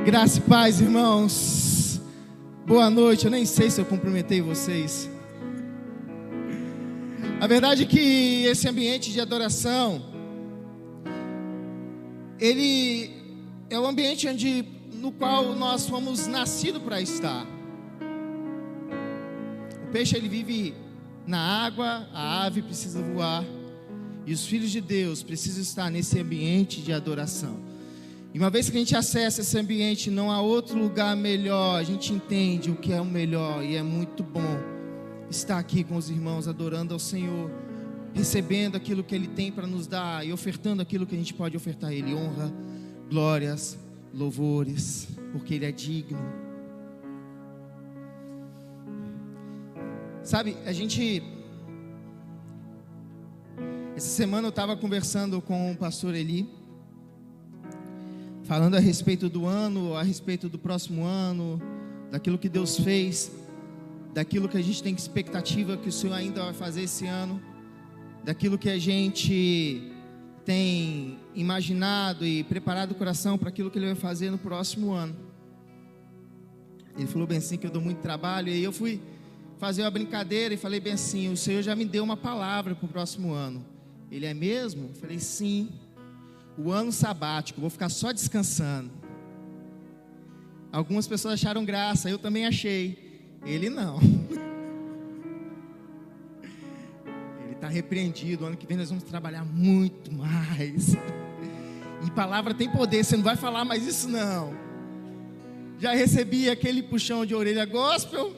Graça e paz, irmãos. Boa noite. Eu nem sei se eu cumprimentei vocês. A verdade é que esse ambiente de adoração, ele é o ambiente no qual nós fomos nascidos para estar. O peixe, ele vive na água, a ave precisa voar, e os filhos de Deus precisam estar nesse ambiente de adoração. E uma vez que a gente acessa esse ambiente, não há outro lugar melhor. A gente entende o que é o melhor, e é muito bom estar aqui com os irmãos, adorando ao Senhor, recebendo aquilo que Ele tem para nos dar e ofertando aquilo que a gente pode ofertar a Ele: honra, glórias, louvores, porque Ele é digno. Sabe, essa semana eu estava conversando com o pastor Eli, falando a respeito do ano, a respeito do próximo ano, daquilo que Deus fez, daquilo que a gente tem expectativa que o Senhor ainda vai fazer esse ano, daquilo que a gente tem imaginado e preparado o coração para aquilo que Ele vai fazer no próximo ano. Ele falou bem assim que eu dou muito trabalho, e aí eu fui fazer uma brincadeira e falei bem assim: o Senhor já me deu uma palavra para o próximo ano. Ele: é mesmo? Eu falei: sim. O ano sabático, vou ficar só descansando. Algumas pessoas acharam graça, eu também achei. Ele não. Ele está repreendido. O ano que vem nós vamos trabalhar muito mais. E palavra tem poder, você não vai falar mais isso não. Já recebi aquele puxão de orelha gospel.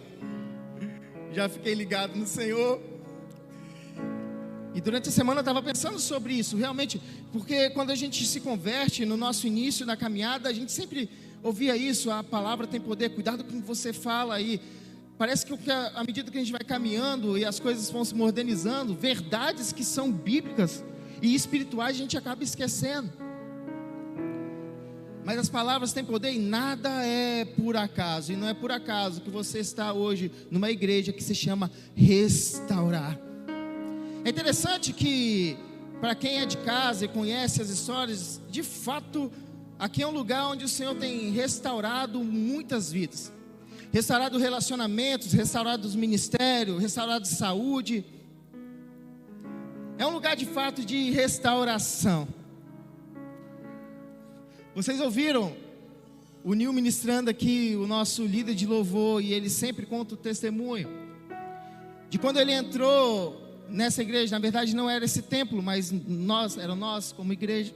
Já fiquei ligado no Senhor. E durante a semana eu estava pensando sobre isso, realmente, porque quando a gente se converte, no nosso início da caminhada, a gente sempre ouvia isso: a palavra tem poder, cuidado com o que você fala. E parece que à medida que a gente vai caminhando e as coisas vão se modernizando, verdades que são bíblicas e espirituais a gente acaba esquecendo. Mas as palavras têm poder e nada é por acaso. E não é por acaso que você está hoje numa igreja que se chama Restaurar. É interessante que, para quem é de casa e conhece as histórias, de fato, aqui é um lugar onde o Senhor tem restaurado muitas vidas. Restaurado relacionamentos, restaurado os ministérios, restaurado saúde. É um lugar de fato de restauração. Vocês ouviram o Nil ministrando aqui, o nosso líder de louvor, e ele sempre conta o testemunho de quando ele entrou nessa igreja. Na verdade não era esse templo, mas nós como igreja.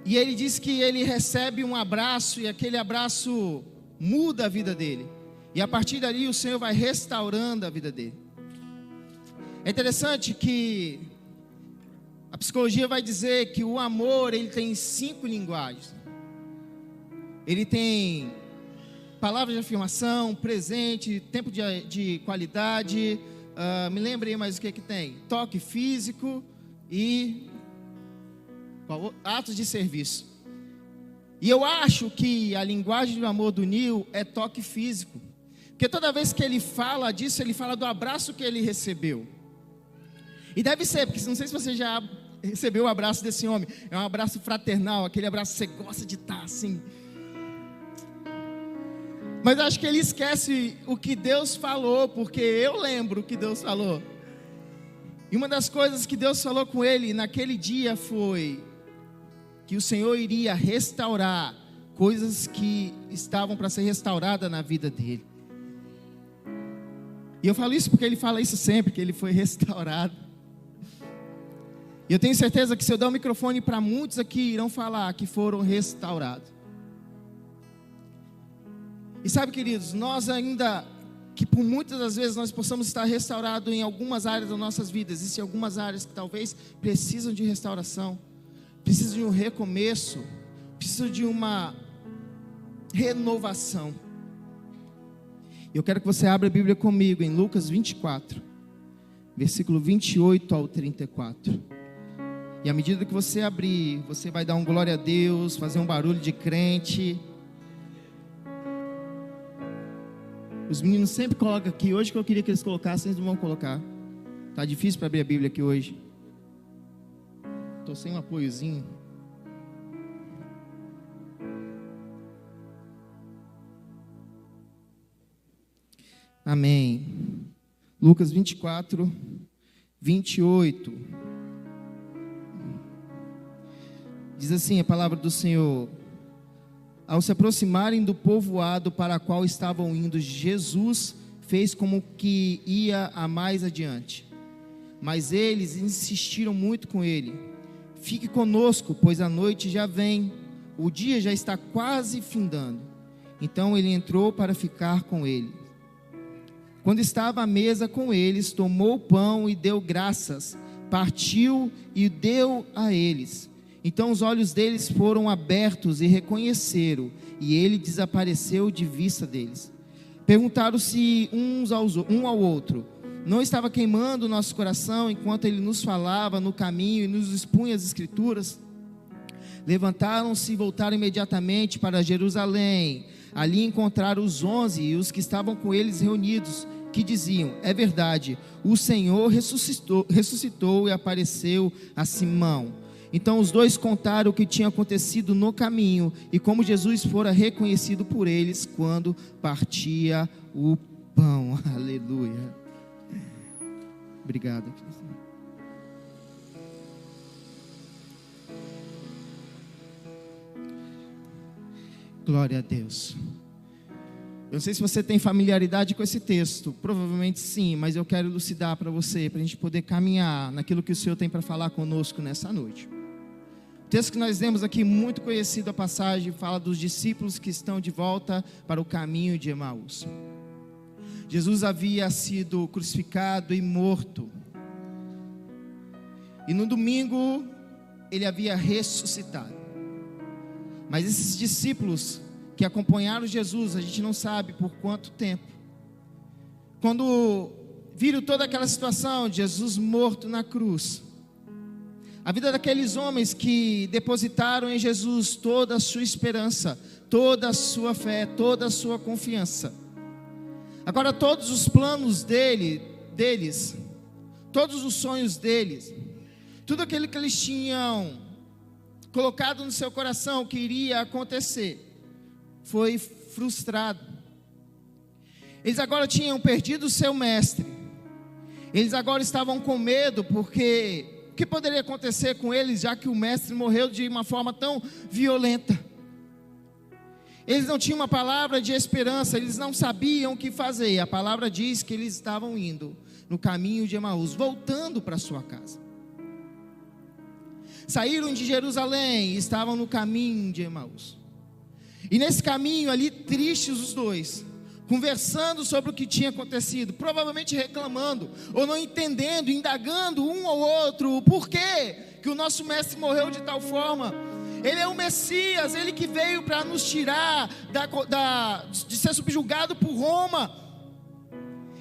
E ele diz que ele recebe um abraço, e aquele abraço muda a vida dele, e a partir dali o Senhor vai restaurando a vida dele. É interessante que a psicologia vai dizer que o amor, ele tem 5 linguagens. Ele tem palavras de afirmação, presente, tempo de qualidade, me lembrei mais o que tem: toque físico e atos de serviço. E eu acho que a linguagem do amor do Nil é toque físico, porque toda vez que ele fala disso, ele fala do abraço que ele recebeu. E deve ser, porque não sei se você já recebeu o abraço desse homem. É um abraço fraternal, aquele abraço que você gosta de estar assim. Mas acho que ele esquece o que Deus falou, porque eu lembro o que Deus falou. E uma das coisas que Deus falou com ele naquele dia foi que o Senhor iria restaurar coisas que estavam para ser restauradas na vida dele. E eu falo isso porque ele fala isso sempre, que ele foi restaurado. E eu tenho certeza que se eu der o microfone para muitos aqui, irão falar que foram restaurados. E sabe, queridos, nós ainda, que por muitas das vezes nós possamos estar restaurados em algumas áreas das nossas vidas, existem algumas áreas que talvez precisam de restauração, precisam de um recomeço, precisam de uma renovação. Eu quero que você abra a Bíblia comigo em Lucas 24, versículo 28 ao 34. E à medida que você abrir, você vai dar um glória a Deus, fazer um barulho de crente. Os meninos sempre colocam aqui. Hoje que eu queria que eles colocassem, eles não vão colocar. Tá difícil para abrir a Bíblia aqui hoje. Estou sem um apoiozinho. Amém. Lucas 24, 28. Diz assim a palavra do Senhor: ao se aproximarem do povoado para o qual estavam indo, Jesus fez como que ia a mais adiante. Mas eles insistiram muito com ele: fique conosco, pois a noite já vem, o dia já está quase findando. Então ele entrou para ficar com ele. Quando estava à mesa com eles, tomou o pão e deu graças, partiu e deu a eles. Então os olhos deles foram abertos e reconheceram, e ele desapareceu de vista deles. Perguntaram-se um ao outro: não estava queimando o nosso coração enquanto ele nos falava no caminho e nos expunha as Escrituras? Levantaram-se e voltaram imediatamente para Jerusalém. Ali encontraram os 11 e os que estavam com eles reunidos, que diziam: é verdade, o Senhor ressuscitou e apareceu a Simão. Então os dois contaram o que tinha acontecido no caminho e como Jesus fora reconhecido por eles quando partia o pão. Aleluia. Obrigado. Glória a Deus. Eu não sei se você tem familiaridade com esse texto, provavelmente sim, mas eu quero elucidar para você, para a gente poder caminhar naquilo que o Senhor tem para falar conosco nessa noite. O texto que nós lemos aqui, muito conhecido, a passagem fala dos discípulos que estão de volta para o caminho de Emaús. Jesus havia sido crucificado e morto, e no domingo ele havia ressuscitado. Mas esses discípulos que acompanharam Jesus, a gente não sabe por quanto tempo, quando viram toda aquela situação de Jesus morto na cruz, a vida daqueles homens que depositaram em Jesus toda a sua esperança, toda a sua fé, toda a sua confiança, agora todos os planos deles, todos os sonhos deles, tudo aquilo que eles tinham colocado no seu coração que iria acontecer, foi frustrado. Eles agora tinham perdido o seu mestre. Eles agora estavam com medo, porque o que poderia acontecer com eles, já que o mestre morreu de uma forma tão violenta? Eles não tinham uma palavra de esperança, eles não sabiam o que fazer. A palavra diz que eles estavam indo no caminho de Emaús, voltando para sua casa. Saíram de Jerusalém e estavam no caminho de Emaús. E nesse caminho ali, tristes os dois, conversando sobre o que tinha acontecido, provavelmente reclamando, ou não entendendo, indagando um ao outro, o porquê que o nosso mestre morreu de tal forma. Ele é o Messias, ele que veio para nos tirar de ser subjugado por Roma,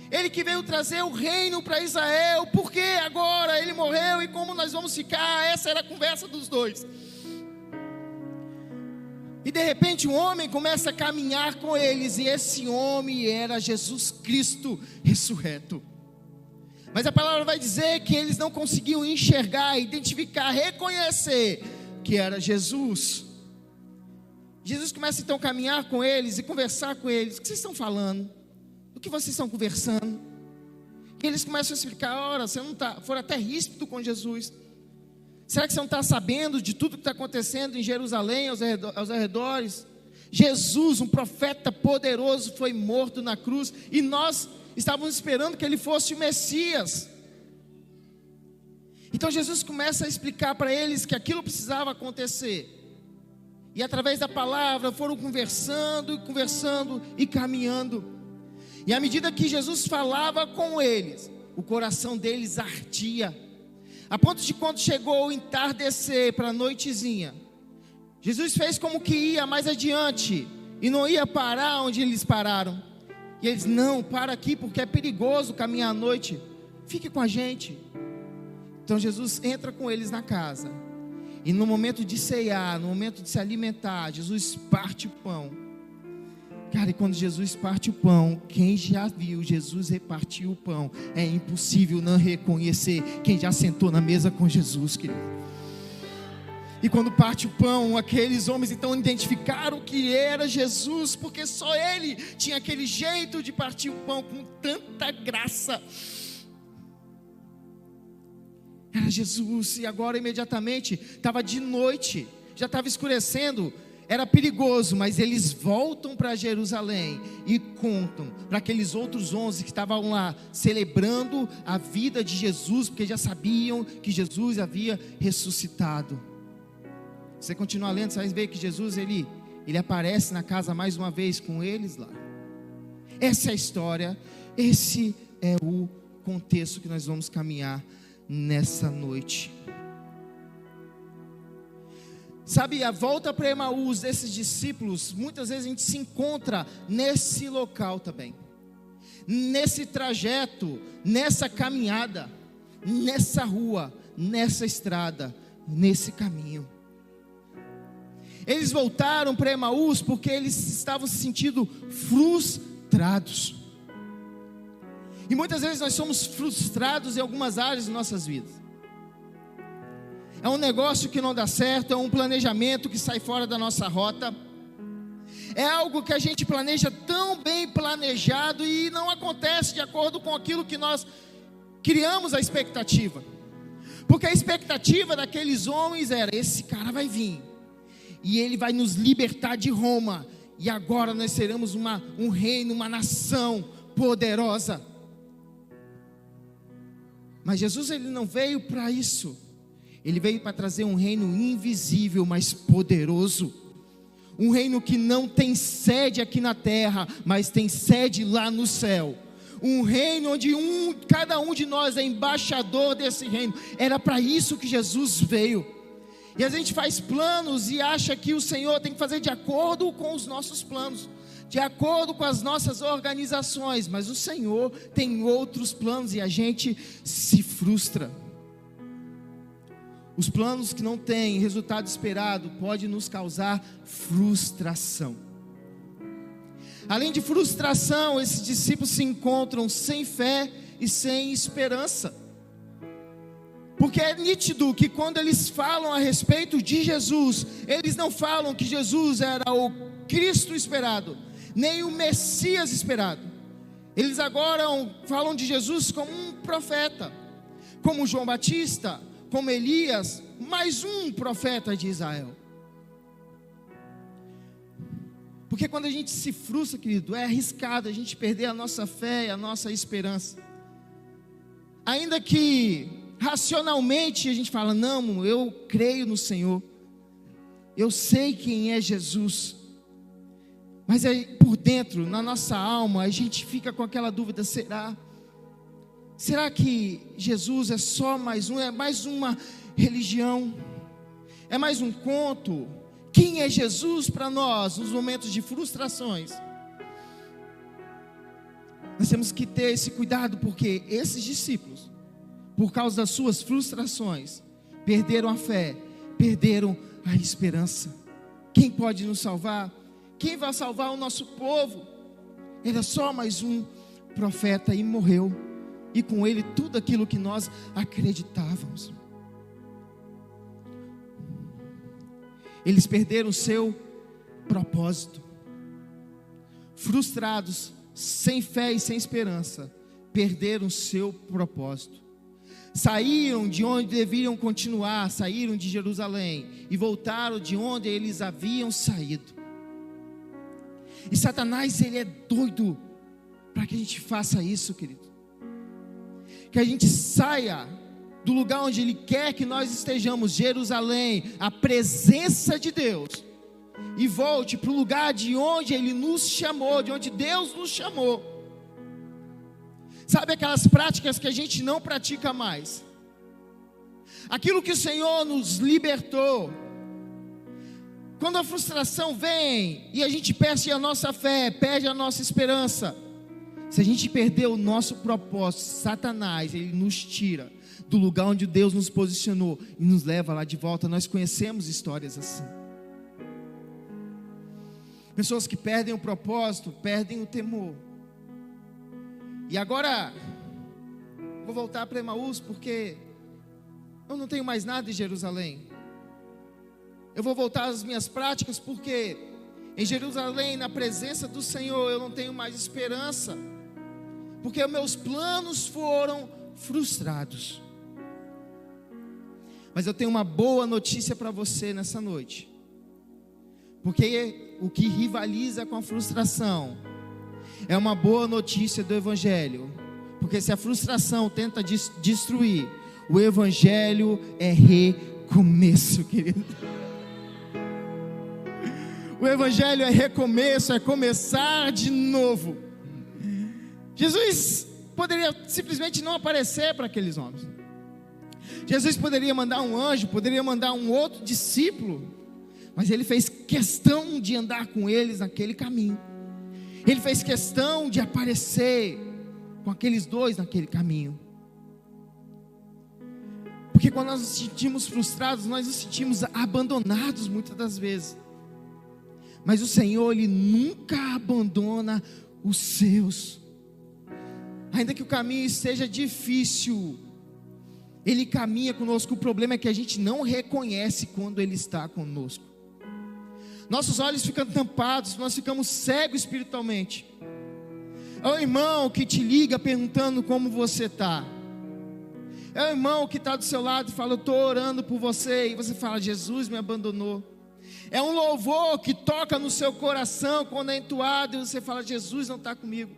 ele que veio trazer o reino para Israel. Por que agora ele morreu e como nós vamos ficar? Essa era a conversa dos dois. E de repente um homem começa a caminhar com eles, e esse homem era Jesus Cristo ressurreto. Mas a palavra vai dizer que eles não conseguiam enxergar, identificar, reconhecer que era Jesus. Jesus começa então a caminhar com eles e conversar com eles. O que vocês estão falando? O que vocês estão conversando? E eles começam a explicar: ora, você não está, foram até ríspido com Jesus. Será que você não está sabendo de tudo que está acontecendo em Jerusalém, aos arredores? Jesus, um profeta poderoso, foi morto na cruz, e nós estávamos esperando que ele fosse o Messias. Então Jesus começa a explicar para eles que aquilo precisava acontecer. E através da palavra foram conversando e caminhando. E à medida que Jesus falava com eles, o coração deles ardia. A ponto de quando chegou o entardecer para a noitezinha, Jesus fez como que ia mais adiante e não ia parar onde eles pararam. E eles: não, para aqui porque é perigoso caminhar à noite, fique com a gente. Então Jesus entra com eles na casa, e no momento de ceiar, no momento de se alimentar, Jesus parte o pão. Cara, e quando Jesus parte o pão, quem já viu Jesus repartir o pão, é impossível não reconhecer quem já sentou na mesa com Jesus, querido. E quando parte o pão, aqueles homens então identificaram que era Jesus, porque só ele tinha aquele jeito de partir o pão com tanta graça. Era Jesus. E agora imediatamente, estava de noite, já estava escurecendo, era perigoso, mas eles voltam para Jerusalém e contam para aqueles outros 11 que estavam lá celebrando a vida de Jesus, porque já sabiam que Jesus havia ressuscitado. Você continua lendo, você vai ver que Jesus ele aparece na casa mais uma vez com eles lá. Essa é a história, esse é o contexto que nós vamos caminhar nessa noite. Sabe, a volta para Emaús desses discípulos, muitas vezes a gente se encontra nesse local também, nesse trajeto, nessa caminhada, nessa rua, nessa estrada, nesse caminho. Eles voltaram para Emaús porque eles estavam se sentindo frustrados. E muitas vezes nós somos frustrados em algumas áreas de nossas vidas. É um negócio que não dá certo, é um planejamento que sai fora da nossa rota. É algo que a gente planeja tão bem planejado e não acontece de acordo com aquilo que nós criamos a expectativa. Porque a expectativa daqueles homens era: esse cara vai vir e ele vai nos libertar de Roma, e agora nós seremos um reino, uma nação poderosa. Mas Jesus ele não veio para isso. Ele veio para trazer um reino invisível, mas poderoso. Um reino que não tem sede aqui na terra, mas tem sede lá no céu. Um reino onde cada um de nós é embaixador desse reino. Era para isso que Jesus veio. E a gente faz planos e acha que o Senhor tem que fazer de acordo com os nossos planos, de acordo com as nossas organizações. Mas o Senhor tem outros planos e a gente se frustra. Os planos que não têm resultado esperado podem nos causar frustração. Além de frustração, esses discípulos se encontram sem fé e sem esperança. Porque é nítido que quando eles falam a respeito de Jesus, eles não falam que Jesus era o Cristo esperado, nem o Messias esperado. Eles agora falam de Jesus como um profeta, como João Batista, como Elias, mais um profeta de Israel. Porque quando a gente se frustra, querido, é arriscado a gente perder a nossa fé e a nossa esperança. Ainda que racionalmente a gente fala: não, eu creio no Senhor, eu sei quem é Jesus. Mas aí por dentro, na nossa alma, a gente fica com aquela dúvida: será que Jesus é só mais um, é mais uma religião, é mais um conto? Quem é Jesus para nós nos momentos de frustrações? Nós temos que ter esse cuidado, porque esses discípulos, por causa das suas frustrações, perderam a fé, perderam a esperança. Quem pode nos salvar? Quem vai salvar o nosso povo? Era só mais um profeta e morreu. E com ele tudo aquilo que nós acreditávamos. Eles perderam o seu propósito. Frustrados, sem fé e sem esperança, perderam o seu propósito. Saíram de onde deveriam continuar, saíram de Jerusalém e voltaram de onde eles haviam saído. E Satanás, ele é doido para que a gente faça isso, querido. Que a gente saia do lugar onde Ele quer que nós estejamos, Jerusalém, a presença de Deus, e volte para o lugar de onde Ele nos chamou, de onde Deus nos chamou. Sabe aquelas práticas que a gente não pratica mais? Aquilo que o Senhor nos libertou. Quando a frustração vem e a gente perde a nossa fé, perde a nossa esperança, se a gente perder o nosso propósito, Satanás, ele nos tira do lugar onde Deus nos posicionou e nos leva lá de volta. Nós conhecemos histórias assim. Pessoas que perdem o propósito, perdem o temor. E agora, vou voltar para Emaús, porque eu não tenho mais nada em Jerusalém. eu vou voltar às minhas práticas, porque em Jerusalém, na presença do Senhor, eu não tenho mais esperança, porque meus planos foram frustrados. Mas eu tenho uma boa notícia para você nessa noite, porque o que rivaliza com a frustração é uma boa notícia do Evangelho, porque se a frustração tenta destruir, o Evangelho é recomeço, querido. O Evangelho é recomeço, é começar de novo. Jesus poderia simplesmente não aparecer para aqueles homens. Jesus poderia mandar um anjo, poderia mandar um outro discípulo, mas ele fez questão de andar com eles naquele caminho. Ele fez questão de aparecer com aqueles dois naquele caminho. Porque quando nós nos sentimos frustrados, nós nos sentimos abandonados muitas das vezes. Mas o Senhor, Ele nunca abandona os seus. Ainda que o caminho seja difícil, Ele caminha conosco. O problema é que a gente não reconhece quando Ele está conosco. Nossos olhos ficam tampados, nós ficamos cegos espiritualmente. É o irmão que te liga perguntando como você está. É o irmão que está do seu lado e fala: eu estou orando por você. E você fala: Jesus me abandonou. É um louvor que toca no seu coração quando é entoado e você fala: Jesus não está comigo.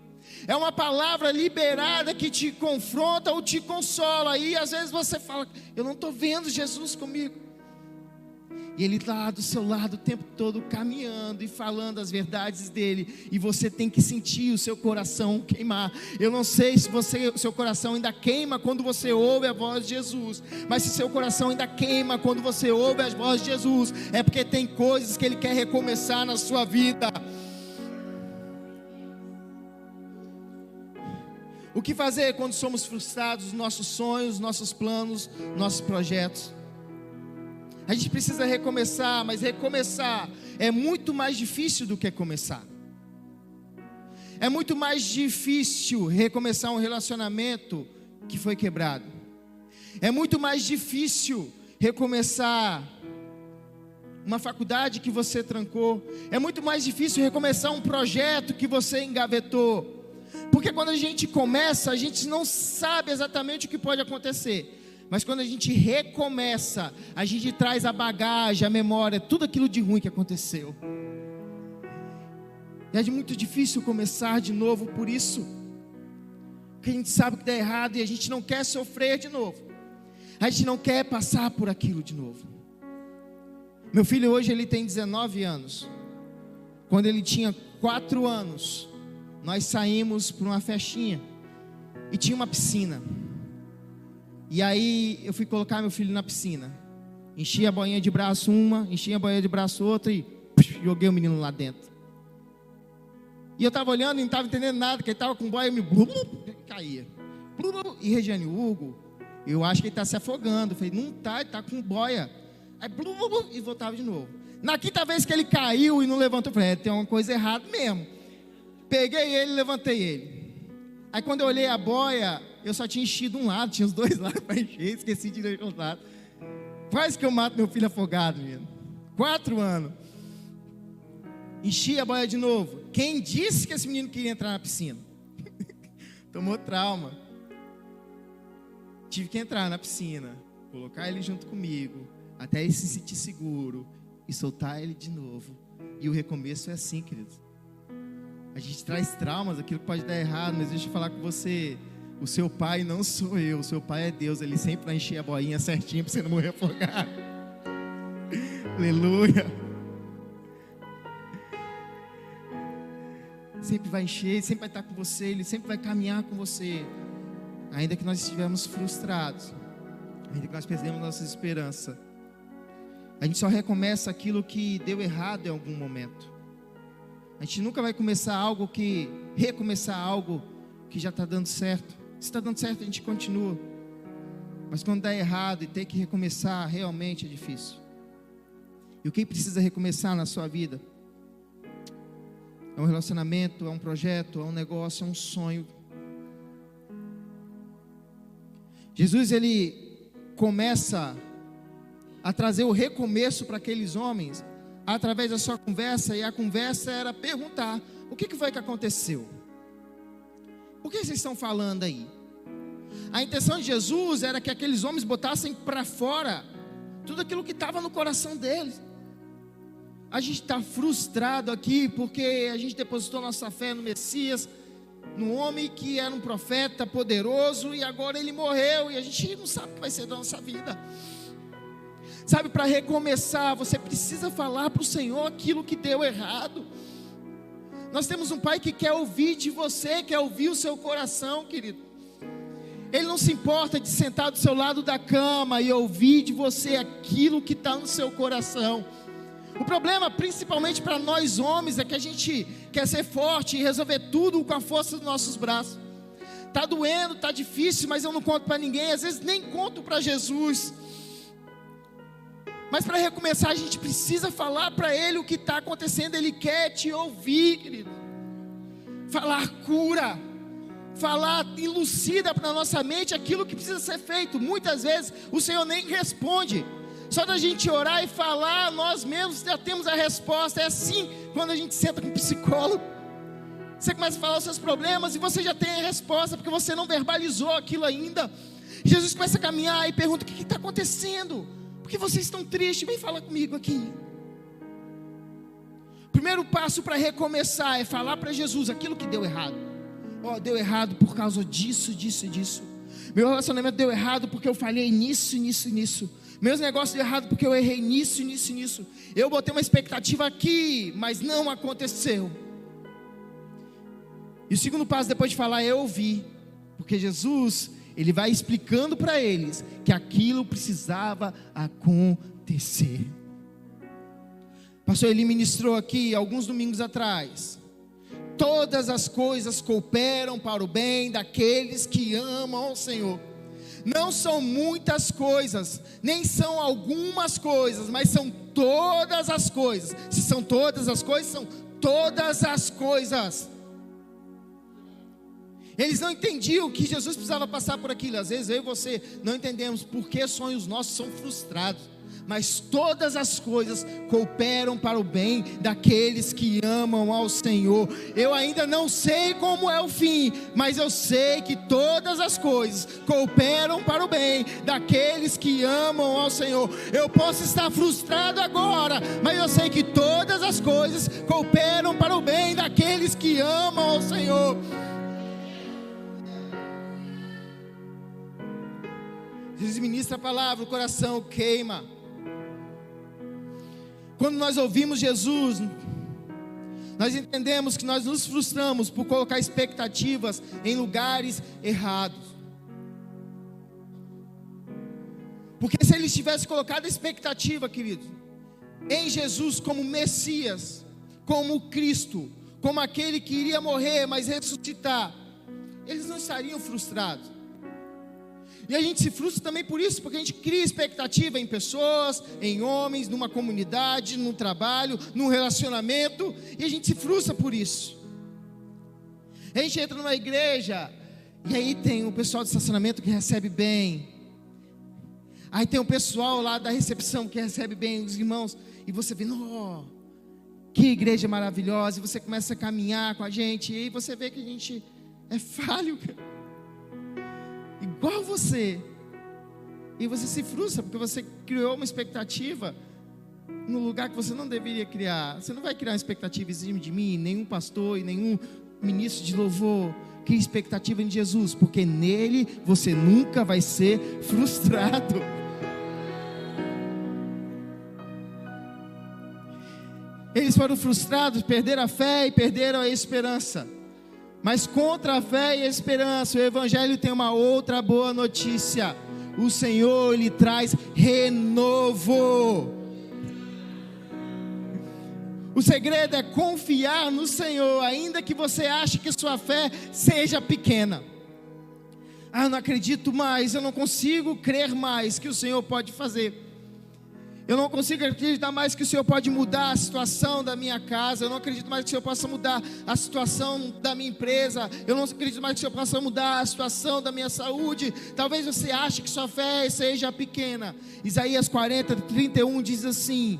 É uma palavra liberada que te confronta ou te consola. E às vezes você fala: eu não estou vendo Jesus comigo. E Ele está lá do seu lado o tempo todo, caminhando e falando as verdades dEle. E você tem que sentir o seu coração queimar. Eu não sei se seu coração ainda queima quando você ouve a voz de Jesus. Mas se seu coração ainda queima quando você ouve a voz de Jesus, é porque tem coisas que Ele quer recomeçar na sua vida. O que fazer quando somos frustrados, nossos sonhos, nossos planos, nossos projetos? A gente precisa recomeçar, mas recomeçar é muito mais difícil do que começar. É muito mais difícil recomeçar um relacionamento que foi quebrado. É muito mais difícil recomeçar uma faculdade que você trancou. É muito mais difícil recomeçar um projeto que você engavetou. Porque quando a gente começa, a gente não sabe exatamente o que pode acontecer. Mas quando a gente recomeça, a gente traz a bagagem, a memória, tudo aquilo de ruim que aconteceu. E é muito difícil começar de novo por isso. Porque a gente sabe que dá errado e a gente não quer sofrer de novo. A gente não quer passar por aquilo de novo. Meu filho hoje ele tem 19 anos. Quando ele tinha 4 anos, nós saímos para uma festinha e tinha uma piscina. E aí eu fui colocar meu filho na piscina. Enchi a boinha de braço uma, enchi a boinha de braço outra e joguei o menino lá dentro. E eu estava olhando e não estava entendendo nada, que ele estava com boia e caía. E Regiane, Hugo, eu acho que ele está se afogando. Eu falei: não está, ele está com boia. Aí e voltava de novo. Na quinta vez que ele caiu e não levantou, eu falei: tem uma coisa errada mesmo. Peguei ele e levantei ele. Aí quando eu olhei a boia, eu só tinha enchido um lado, tinha os dois lados para encher, esqueci de encher os lados. Quase que eu mato meu filho afogado, menino. 4 anos. Enchi a boia de novo. Quem disse que esse menino queria entrar na piscina? Tomou trauma. Tive que entrar na piscina, colocar ele junto comigo, até ele se sentir seguro e soltar ele de novo. E o recomeço é assim, queridos. A gente traz traumas, aquilo que pode dar errado, mas deixa eu falar com você: o seu pai não sou eu, o seu pai é Deus. Ele sempre vai encher a boinha certinho para você não morrer afogado. Aleluia. Sempre vai encher, sempre vai estar com você, Ele sempre vai caminhar com você. Ainda que nós estivermos frustrados, ainda que nós perdemos nossa esperança, a gente só recomeça aquilo que deu errado em algum momento. A gente nunca vai recomeçar algo que já está dando certo. Se está dando certo, a gente continua. Mas quando dá errado e ter que recomeçar, realmente é difícil. E o que precisa recomeçar na sua vida? É um relacionamento, é um projeto, é um negócio, é um sonho. Jesus, ele começa a trazer o recomeço para aqueles homens, através da sua conversa, e a conversa era perguntar: o que foi que aconteceu? O que vocês estão falando aí? A intenção de Jesus era que aqueles homens botassem para fora tudo aquilo que estava no coração deles. A gente está frustrado aqui porque a gente depositou nossa fé no Messias, no homem que era um profeta poderoso, e agora ele morreu e a gente não sabe o que vai ser da nossa vida. Sabe, para recomeçar, você precisa falar para o Senhor aquilo que deu errado. Nós temos um Pai que quer ouvir de você, quer ouvir o seu coração, querido. Ele não se importa de sentar do seu lado da cama e ouvir de você aquilo que está no seu coração. O problema, principalmente para nós homens, é que a gente quer ser forte e resolver tudo com a força dos nossos braços. Está doendo, está difícil, mas eu não conto para ninguém, às vezes nem conto para Jesus. Mas para recomeçar, a gente precisa falar para Ele o que está acontecendo. Ele quer te ouvir, querido. Falar cura, falar elucida para a nossa mente aquilo que precisa ser feito. Muitas vezes o Senhor nem responde. Só da gente orar e falar, nós mesmos já temos a resposta. É assim quando a gente senta com um psicólogo. Você começa a falar os seus problemas e você já tem a resposta, porque você não verbalizou aquilo ainda. Jesus começa a caminhar e pergunta: o que está acontecendo? Por que vocês estão tristes? Vem falar comigo aqui. Primeiro passo para recomeçar é falar para Jesus aquilo que deu errado. Deu errado por causa disso, disso e disso. Meu relacionamento deu errado porque eu falhei nisso, nisso e nisso. Meus negócios deu errado porque eu errei nisso, nisso e nisso. Eu botei uma expectativa aqui, mas não aconteceu. E o segundo passo, depois de falar, é ouvir. Porque Jesus, Ele vai explicando para eles que aquilo precisava acontecer. Pastor Eli ministrou aqui alguns domingos atrás: todas as coisas cooperam para o bem daqueles que amam ao Senhor. Não são muitas coisas, nem são algumas coisas, mas são todas as coisas. Se são todas as coisas, são todas as coisas. Eles não entendiam que Jesus precisava passar por aquilo. Às vezes eu e você não entendemos porque sonhos nossos são frustrados. Mas todas as coisas cooperam para o bem daqueles que amam ao Senhor. Eu ainda não sei como é o fim, mas eu sei que todas as coisas cooperam para o bem daqueles que amam ao Senhor. Eu posso estar frustrado agora, mas eu sei que todas as coisas cooperam para o bem daqueles que amam ao Senhor. Jesus ministra a palavra, o coração queima. Quando nós ouvimos Jesus, nós entendemos que nós nos frustramos por colocar expectativas em lugares errados. Porque se eles tivessem colocado a expectativa, querido, em Jesus como Messias, como Cristo, como aquele que iria morrer, mas ressuscitar, eles não estariam frustrados. E a gente se frustra também por isso, porque a gente cria expectativa em pessoas, em homens, numa comunidade, num trabalho, num relacionamento, e a gente se frustra por isso. A gente entra numa igreja, e aí tem o pessoal do estacionamento que recebe bem, aí tem o pessoal lá da recepção que recebe bem, os irmãos, e você vê: que igreja maravilhosa, e você começa a caminhar com a gente, e aí você vê que a gente é falho, igual você, e você se frustra porque você criou uma expectativa no lugar que você não deveria criar. Você não vai criar uma expectativa em cima de mim, nenhum pastor e nenhum ministro de louvor. Cria expectativa em Jesus, porque nele você nunca vai ser frustrado. Eles foram frustrados, perderam a fé e perderam a esperança. Mas contra a fé e a esperança, o Evangelho tem uma outra boa notícia: o Senhor lhe traz renovo. O segredo é confiar no Senhor, ainda que você ache que sua fé seja pequena. Eu não acredito mais, eu não consigo crer mais que o Senhor pode fazer. Eu não consigo acreditar mais que o Senhor pode mudar a situação da minha casa. Eu não acredito mais que o Senhor possa mudar a situação da minha empresa. Eu não acredito mais que o Senhor possa mudar a situação da minha saúde. Talvez você ache que sua fé seja pequena. Isaías 40:31 diz assim: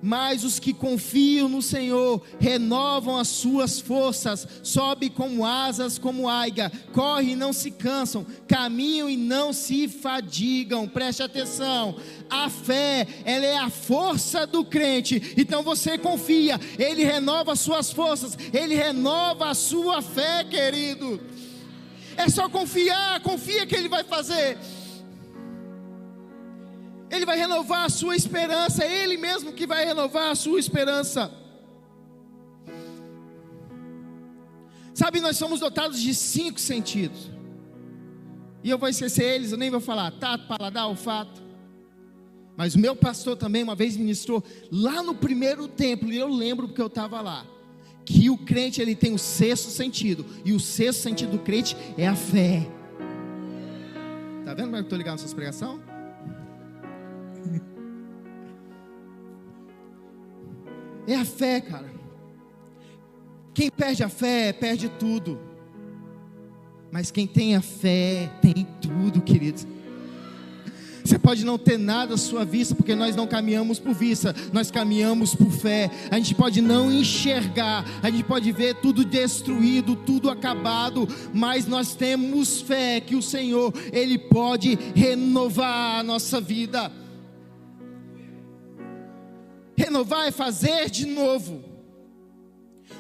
mas os que confiam no Senhor renovam as suas forças, sobem como asas como águia, correm e não se cansam, caminham e não se fadigam. Preste atenção, a fé, ela é a força do crente. Então você confia, ele renova as suas forças, ele renova a sua fé, querido. É só confiar, confia que ele vai fazer. Ele vai renovar a sua esperança, é Ele mesmo que vai renovar a sua esperança. Sabe, nós somos dotados de 5 sentidos. E eu vou esquecer eles, eu nem vou falar: tato, paladar, olfato. Mas o meu pastor também uma vez ministrou lá no primeiro templo, e eu lembro porque eu estava lá, que o crente ele tem o 6º sentido, e o 6º sentido do crente é a fé. Está vendo como é que eu estou ligado nessas pregações? É a fé, cara. Quem perde a fé, perde tudo. Mas quem tem a fé, tem tudo, queridos. Você pode não ter nada à sua vista, porque nós não caminhamos por vista, nós caminhamos por fé. A gente pode não enxergar, a gente pode ver tudo destruído, tudo acabado, mas nós temos fé que o Senhor, Ele pode renovar a nossa vida. Renovar é fazer de novo.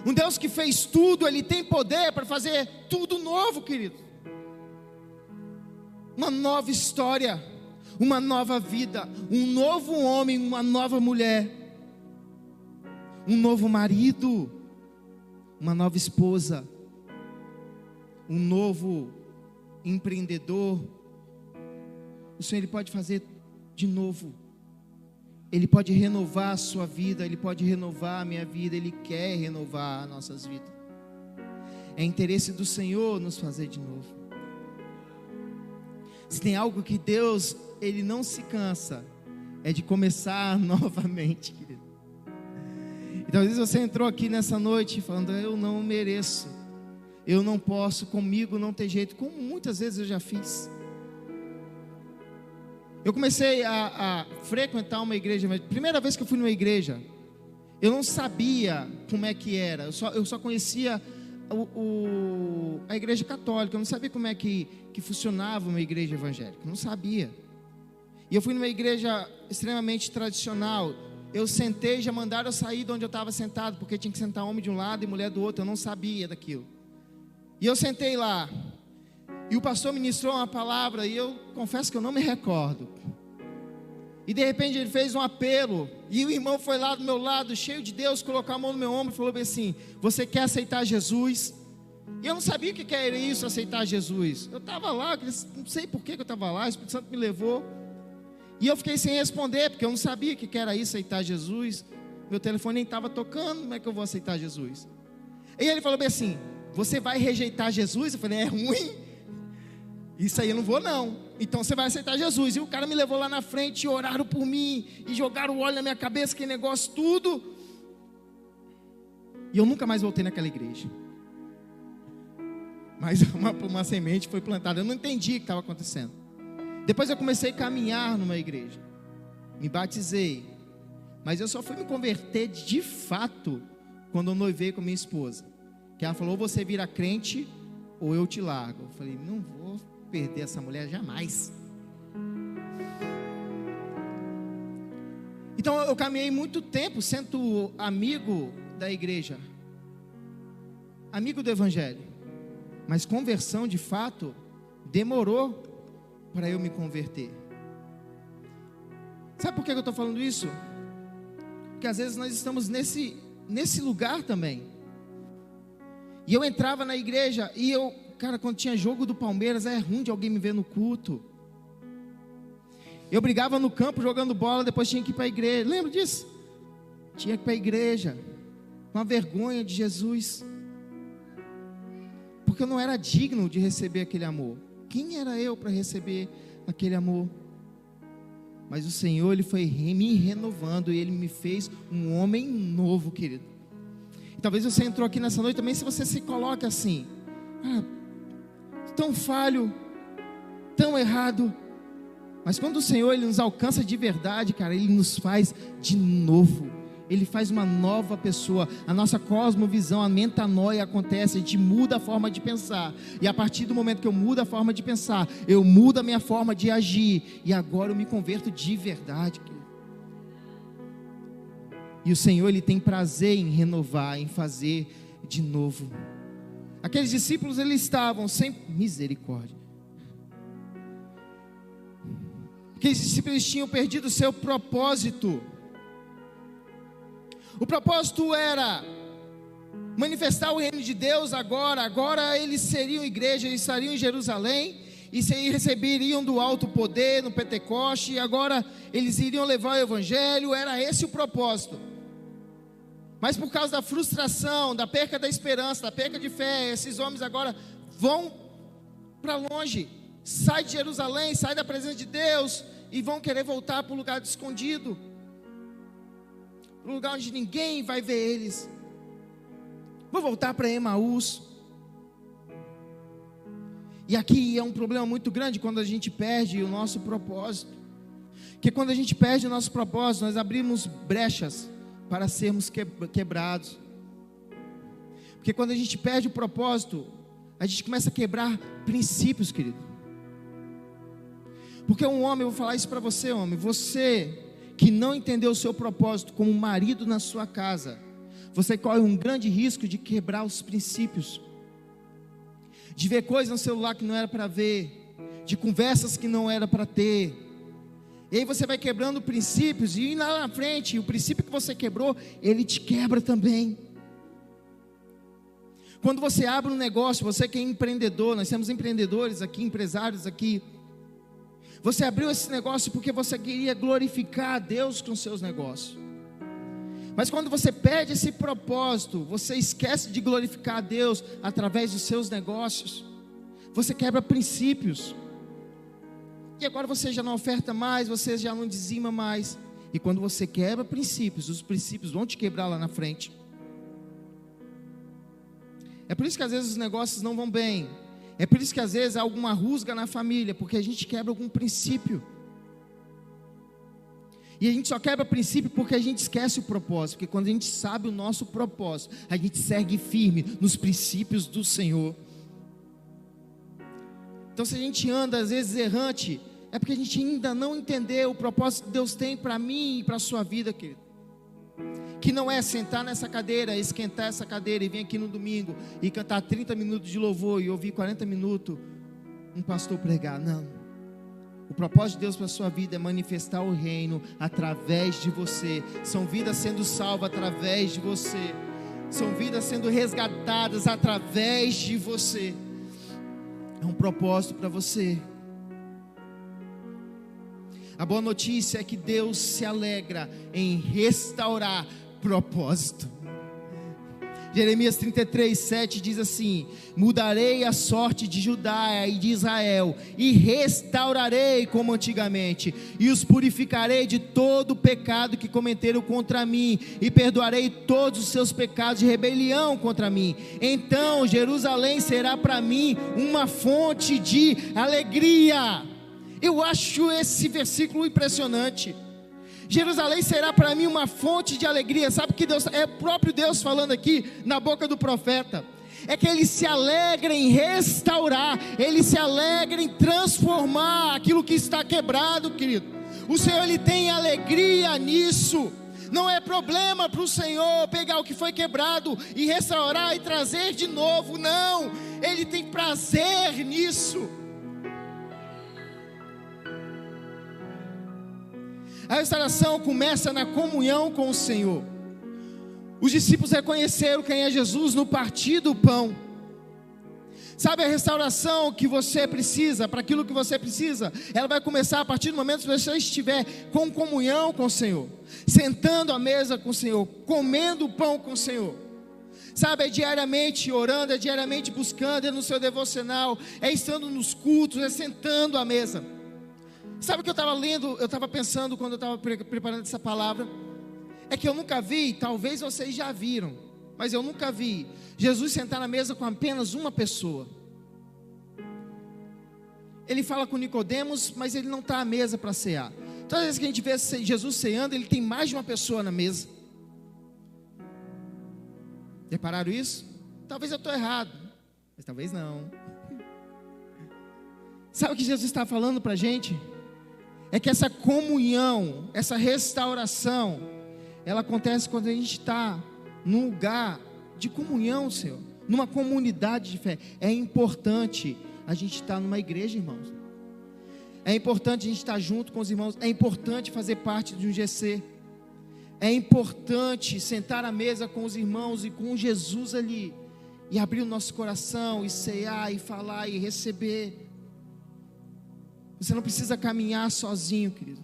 Um Deus que fez tudo, Ele tem poder para fazer tudo novo, querido. Uma nova história, uma nova vida, um novo homem, uma nova mulher, um novo marido, uma nova esposa, um novo empreendedor. O Senhor, Ele pode fazer de novo. Ele pode renovar a sua vida, Ele pode renovar a minha vida, Ele quer renovar as nossas vidas. É interesse do Senhor nos fazer de novo. Se tem algo que Deus, Ele não se cansa, é de começar novamente, querido. Então às vezes você entrou aqui nessa noite falando: eu não mereço, eu não posso, comigo não tem jeito, como muitas vezes eu já fiz. Eu comecei a frequentar uma igreja, mas primeira vez que eu fui numa igreja, eu não sabia como é que era, eu só conhecia a igreja católica, eu não sabia como é que funcionava uma igreja evangélica, eu não sabia. E eu fui numa igreja extremamente tradicional, eu sentei e já mandaram eu sair de onde eu estava sentado, porque tinha que sentar homem de um lado e mulher do outro, eu não sabia daquilo. E eu sentei lá, e o pastor ministrou uma palavra, e eu confesso que eu não me recordo. E de repente ele fez um apelo, e o irmão foi lá do meu lado, cheio de Deus, colocou a mão no meu ombro e falou bem assim: você quer aceitar Jesus? E eu não sabia o que era isso, aceitar Jesus. Eu estava lá, não sei por que eu estava lá, o Espírito Santo me levou. E eu fiquei sem responder, porque eu não sabia o que era isso, aceitar Jesus. Meu telefone nem estava tocando, como é que eu vou aceitar Jesus? E ele falou bem assim: você vai rejeitar Jesus? Eu falei: é ruim? Isso aí eu não vou não. Então você vai aceitar Jesus. E o cara me levou lá na frente, e oraram por mim, e jogaram óleo na minha cabeça, aquele negócio tudo. E eu nunca mais voltei naquela igreja. Mas uma semente foi plantada. Eu não entendi o que estava acontecendo. Depois eu comecei a caminhar numa igreja, me batizei, mas eu só fui me converter de fato quando eu noivei com minha esposa, que ela falou: ou você vira crente ou eu te largo. Eu falei: não vou perder essa mulher jamais. Então eu caminhei muito tempo sendo amigo da igreja, amigo do evangelho, mas conversão de fato demorou para eu me converter. Sabe por que eu estou falando isso? Porque às vezes nós estamos nesse lugar também. E eu entrava na igreja e cara, quando tinha jogo do Palmeiras, é ruim de alguém me ver no culto. Eu brigava no campo jogando bola, depois tinha que ir para a igreja. Lembra disso? Tinha que ir para a igreja, com a vergonha de Jesus, porque eu não era digno de receber aquele amor. Quem era eu para receber aquele amor? Mas o Senhor, Ele foi me renovando, e Ele me fez um homem novo, querido. E talvez você entrou aqui nessa noite também, se você se coloca assim, tão falho, tão errado. Mas quando o Senhor, Ele nos alcança de verdade, cara, Ele nos faz de novo. Ele faz uma nova pessoa. A nossa cosmovisão, a metanoia acontece. A gente muda a forma de pensar. E a partir do momento que eu mudo a forma de pensar, eu mudo a minha forma de agir. E agora eu me converto de verdade. E o Senhor, Ele tem prazer em renovar, em fazer de novo. Aqueles discípulos, eles estavam sem misericórdia. Aqueles discípulos tinham perdido o seu propósito. O propósito era manifestar o reino de Deus agora eles seriam igreja, eles estariam em Jerusalém, e receberiam do alto poder no Pentecoste, e agora eles iriam levar o evangelho, era esse o propósito. Mas por causa da frustração, da perca da esperança, da perca de fé, esses homens agora vão para longe, saem de Jerusalém, saem da presença de Deus, e vão querer voltar para o lugar escondido, para um lugar onde ninguém vai ver eles. Vou voltar para Emaús. E aqui é um problema muito grande quando a gente perde o nosso propósito. Porque quando a gente perde o nosso propósito, nós abrimos brechas para sermos quebrados. Porque quando a gente perde o propósito, a gente começa a quebrar princípios, querido. Porque um homem, eu vou falar isso para você, homem, você que não entendeu o seu propósito como marido na sua casa, você corre um grande risco de quebrar os princípios, de ver coisas no celular que não era para ver, de conversas que não era para ter, e aí você vai quebrando princípios, e lá na frente, o princípio que você quebrou, ele te quebra também. Quando você abre um negócio, você que é empreendedor, nós temos empreendedores aqui, empresários aqui, você abriu esse negócio porque você queria glorificar a Deus com seus negócios. Mas quando você perde esse propósito, você esquece de glorificar a Deus através dos seus negócios. Você quebra princípios. E agora você já não oferta mais, você já não dizima mais. E quando você quebra princípios, os princípios vão te quebrar lá na frente. É por isso que às vezes os negócios não vão bem. É por isso que às vezes há alguma rusga na família, porque a gente quebra algum princípio. E a gente só quebra princípio porque a gente esquece o propósito. Porque quando a gente sabe o nosso propósito, a gente segue firme nos princípios do Senhor. Então se a gente anda às vezes errante, é porque a gente ainda não entendeu o propósito que Deus tem para mim e para a sua vida, querido. Que não é sentar nessa cadeira, esquentar essa cadeira e vir aqui no domingo e cantar 30 minutos de louvor e ouvir 40 minutos um pastor pregar. Não. O propósito de Deus para a sua vida é manifestar o reino através de você. São vidas sendo salvas através de você. São vidas sendo resgatadas através de você. É um propósito para você. A boa notícia é que Deus se alegra em restaurar propósito. Jeremias 33:7 diz assim: mudarei a sorte de Judá e de Israel, e restaurarei como antigamente, e os purificarei de todo o pecado que cometeram contra mim, e perdoarei todos os seus pecados de rebelião contra mim. Então Jerusalém será para mim uma fonte de alegria. Eu acho esse versículo impressionante. Jerusalém será para mim uma fonte de alegria. Sabe que Deus, é o próprio Deus falando aqui na boca do profeta. É que Ele se alegra em restaurar, Ele se alegra em transformar aquilo que está quebrado, querido. O Senhor, Ele tem alegria nisso. Não é problema para o Senhor pegar o que foi quebrado e restaurar e trazer de novo. Não, Ele tem prazer nisso. A restauração começa na comunhão com o Senhor. Os discípulos reconheceram quem é Jesus no partir do pão. Sabe, a restauração que você precisa, para aquilo que você precisa, ela vai começar a partir do momento que você estiver com comunhão com o Senhor, sentando à mesa com o Senhor, comendo o pão com o Senhor. Sabe, é diariamente orando, é diariamente buscando, é no seu devocional, é estando nos cultos, é sentando à mesa. Sabe o que eu estava lendo, eu estava pensando quando eu estava preparando essa palavra? É que eu nunca vi, talvez vocês já viram, mas eu nunca vi Jesus sentar na mesa com apenas uma pessoa. Ele fala com Nicodemos, mas ele não está à mesa para cear. Todas as vezes que a gente vê Jesus ceando, ele tem mais de uma pessoa na mesa. Repararam isso? Talvez eu estou errado, mas talvez não. Sabe o que Jesus está falando para a gente? É que essa comunhão, essa restauração, ela acontece quando a gente está num lugar de comunhão, Senhor, numa comunidade de fé. É importante a gente estar numa igreja, irmãos. É importante a gente estar junto com os irmãos. É importante fazer parte de um GC. É importante sentar à mesa com os irmãos e com Jesus ali, e abrir o nosso coração, e cear, e falar, e receber. Você não precisa caminhar sozinho, querido.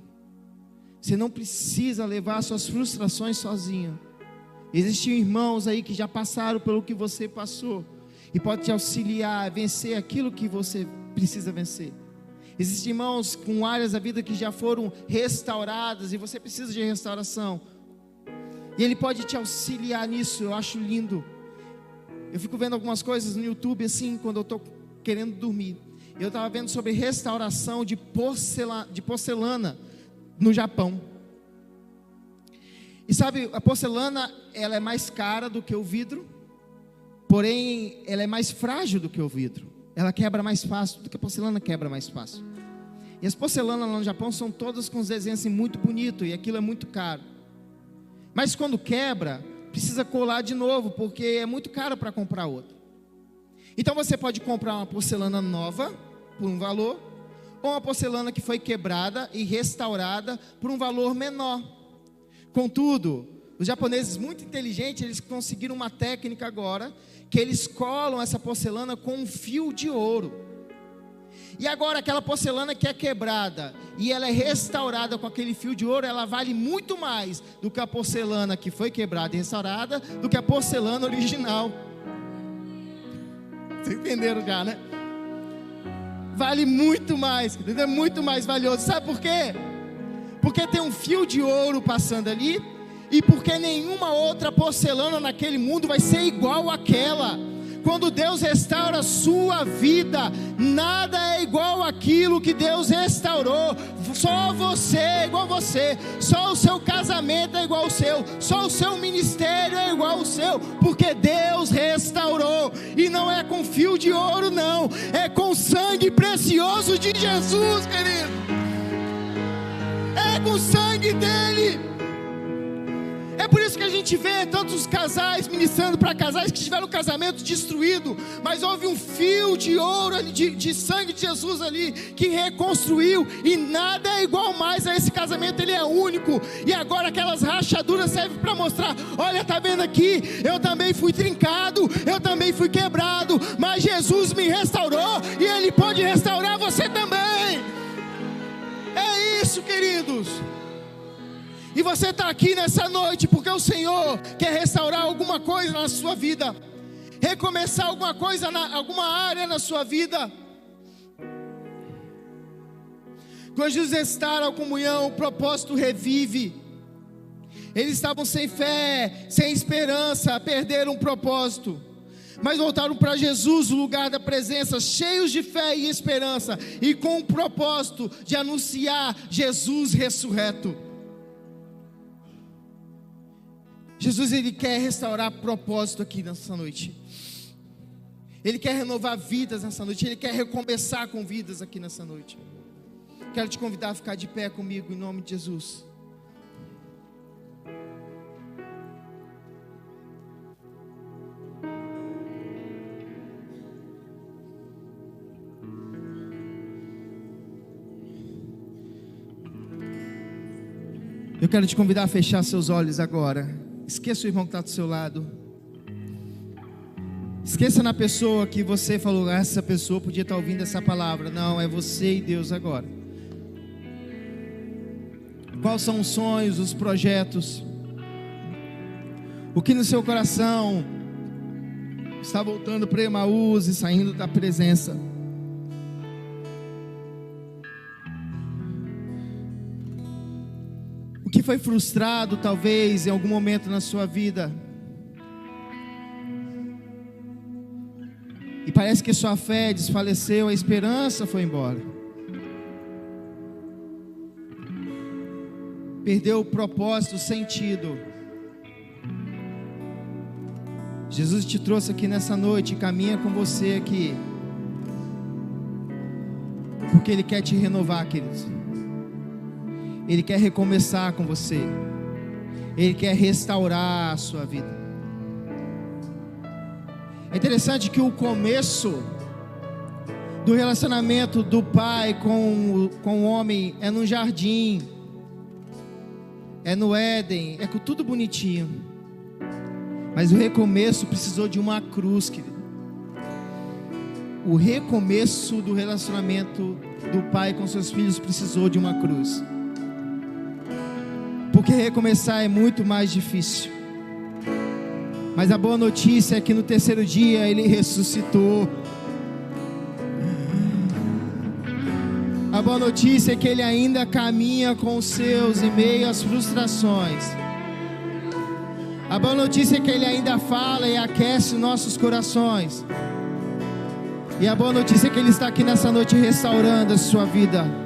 Você não precisa levar suas frustrações sozinho. Existem irmãos aí que já passaram pelo que você passou, e pode te auxiliar a vencer aquilo que você precisa vencer. Existem irmãos com áreas da vida que já foram restauradas, e você precisa de restauração, e Ele pode te auxiliar nisso. Eu acho lindo. Eu fico vendo algumas coisas no YouTube assim, quando eu estou querendo dormir. Eu estava vendo sobre restauração de porcelana no Japão. E sabe, a porcelana, ela é mais cara do que o vidro, porém ela é mais frágil do que o vidro. Ela quebra mais fácil do que a porcelana quebra mais fácil. E as porcelanas lá no Japão são todas com os desenhos assim, muito bonitos, e aquilo é muito caro. Mas quando quebra, precisa colar de novo, porque é muito caro para comprar outra. Então você pode comprar uma porcelana nova por um valor, ou uma porcelana que foi quebrada e restaurada por um valor menor. Contudo, os japoneses muito inteligentes, eles conseguiram uma técnica agora, que eles colam essa porcelana com um fio de ouro. E agora aquela porcelana que é quebrada e ela é restaurada com aquele fio de ouro, ela vale muito mais do que a porcelana que foi quebrada e restaurada, do que a porcelana original. Vocês entenderam já, né? Vale muito mais, é muito mais valioso. Sabe por quê? Porque tem um fio de ouro passando ali, e porque nenhuma outra porcelana naquele mundo vai ser igual àquela. Quando Deus restaura a sua vida, nada é igual àquilo que Deus restaurou. Só você é igual a você, só o seu casamento é igual ao seu, só o seu ministério é igual ao seu, porque Deus restaurou. E não é com fio de ouro não, é com sangue precioso de Jesus, querido. É com o sangue dele. É por isso que a gente vê tantos casais ministrando para casais que tiveram o casamento destruído, mas houve um fio de ouro, de sangue de Jesus ali, que reconstruiu, e nada é igual mais a esse casamento, ele é único. E agora aquelas rachaduras servem para mostrar: olha, tá vendo aqui, eu também fui trincado, eu também fui quebrado, mas Jesus me restaurou, e Ele pode restaurar você também. É isso, queridos. E você está aqui nessa noite porque o Senhor quer restaurar alguma coisa na sua vida, recomeçar alguma coisa, alguma área na sua vida. Quando Jesus restaura a comunhão, o propósito revive. Eles estavam sem fé, sem esperança, perderam o propósito, mas voltaram para Jesus, o lugar da presença, cheios de fé e esperança, e com o propósito de anunciar Jesus ressurreto. Jesus, Ele quer restaurar propósito aqui nessa noite. Ele quer renovar vidas nessa noite. Ele quer recomeçar com vidas aqui nessa noite. Quero te convidar a ficar de pé comigo em nome de Jesus. Eu quero te convidar a fechar seus olhos agora. Esqueça o irmão que está do seu lado. Esqueça na pessoa que você falou: essa pessoa podia estar ouvindo essa palavra. Não, é você e Deus agora. Quais são os sonhos, os projetos? O que no seu coração está voltando para Emaús e saindo da presença? que foi frustrado talvez em algum momento na sua vida, e parece que sua fé desfaleceu, a esperança foi embora, perdeu o propósito, o sentido. Jesus te trouxe aqui nessa noite e caminha com você aqui, porque Ele quer te renovar, queridos. Ele quer recomeçar com você. Ele quer restaurar a sua vida. É interessante que o começo do relacionamento do pai com o homem é no jardim, é no Éden, é com tudo bonitinho. Mas o recomeço precisou de uma cruz, querido. O recomeço do relacionamento do pai com seus filhos precisou de uma cruz. Porque recomeçar é muito mais difícil. Mas a boa notícia é que no terceiro dia Ele ressuscitou. A boa notícia é que Ele ainda caminha com os seus em meio às frustrações. A boa notícia é que Ele ainda fala e aquece nossos corações. E a boa notícia é que Ele está aqui nessa noite restaurando a sua vida.